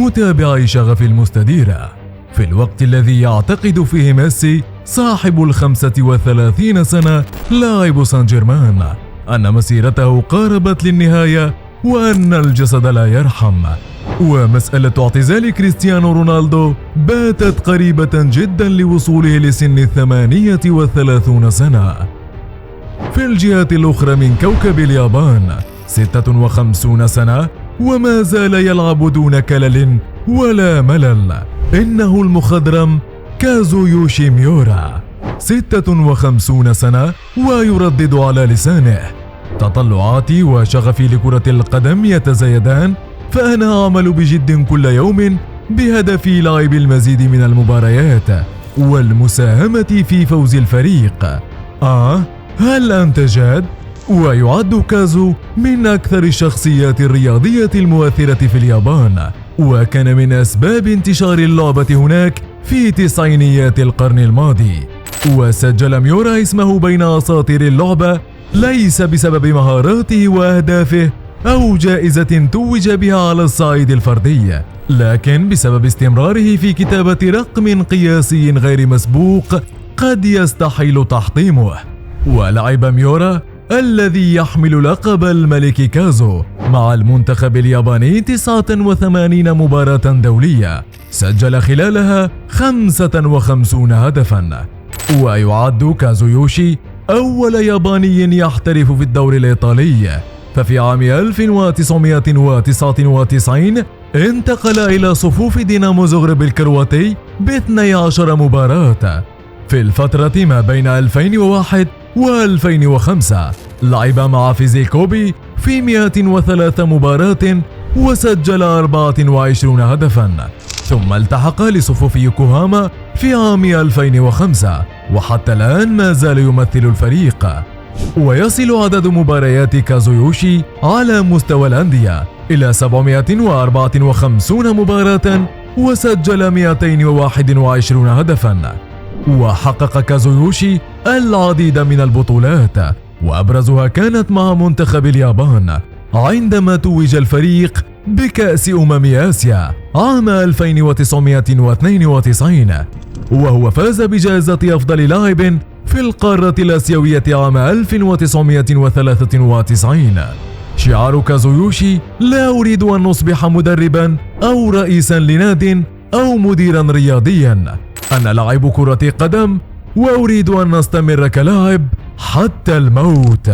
متابعي شغف المستديرة. في الوقت الذي يعتقد فيه ميسي صاحب 35 سنة لاعب سان جيرمان أن مسيرته قاربت للنهاية وأن الجسد لا يرحم، ومسألة اعتزال كريستيانو رونالدو باتت قريبة جدا لوصوله لسن 38 سنة. في الجهة الأخرى من كوكب اليابان 56 سنة وما زال يلعب دون كلل ولا ملل، إنه المخضرم كازويوشي ميورا 56 سنة ويردد على لسانه: تطلعاتي وشغفي لكرة القدم يتزايدان، فأنا أعمل بجد كل يوم بهدف لعب المزيد من المباريات والمساهمة في فوز الفريق. هل أنت جاد؟ ويعد كازو من أكثر الشخصيات الرياضية المؤثرة في اليابان، وكان من أسباب انتشار اللعبة هناك في تسعينيات القرن الماضي. وسجل ميورا اسمه بين أساطير اللعبة ليس بسبب مهاراته وأهدافه أو جائزة توج بها على الصعيد الفردي، لكن بسبب استمراره في كتابة رقم قياسي غير مسبوق قد يستحيل تحطيمه. ولعب ميورا الذي يحمل لقب الملك كازو مع المنتخب الياباني 89 مباراة دولية، سجل خلالها 55 هدفا. ويعد كازويوشي أول ياباني يحترف في الدوري الإيطالي، ففي عام 1999 انتقل إلى صفوف دينامو زغرب الكرواتي ب12 مباراة. في الفترة ما بين 2001 و2005 لعب مع فيزيكوبي في 103 مباراة وسجل 24 هدفا، ثم التحق لصفوف يوكوهاما في عام 2005 وحتى الآن ما زال يمثل الفريق. ويصل عدد مباريات كازويوشي على مستوى الأندية إلى 754 مباراة وسجل 221 هدفا. وحقق كازويوشي العديد من البطولات، وأبرزها كانت مع منتخب اليابان عندما توج الفريق بكأس آسيا عام 1992، وهو فاز بجائزة أفضل لاعب في القارة الآسيوية عام 1993. شعار كازويوشي: لا أريد أن أصبح مدربا أو رئيسا لناد أو مديرا رياضيا، أنا لاعب كرة قدم وأريد أن أستمر كلاعب حتى الموت.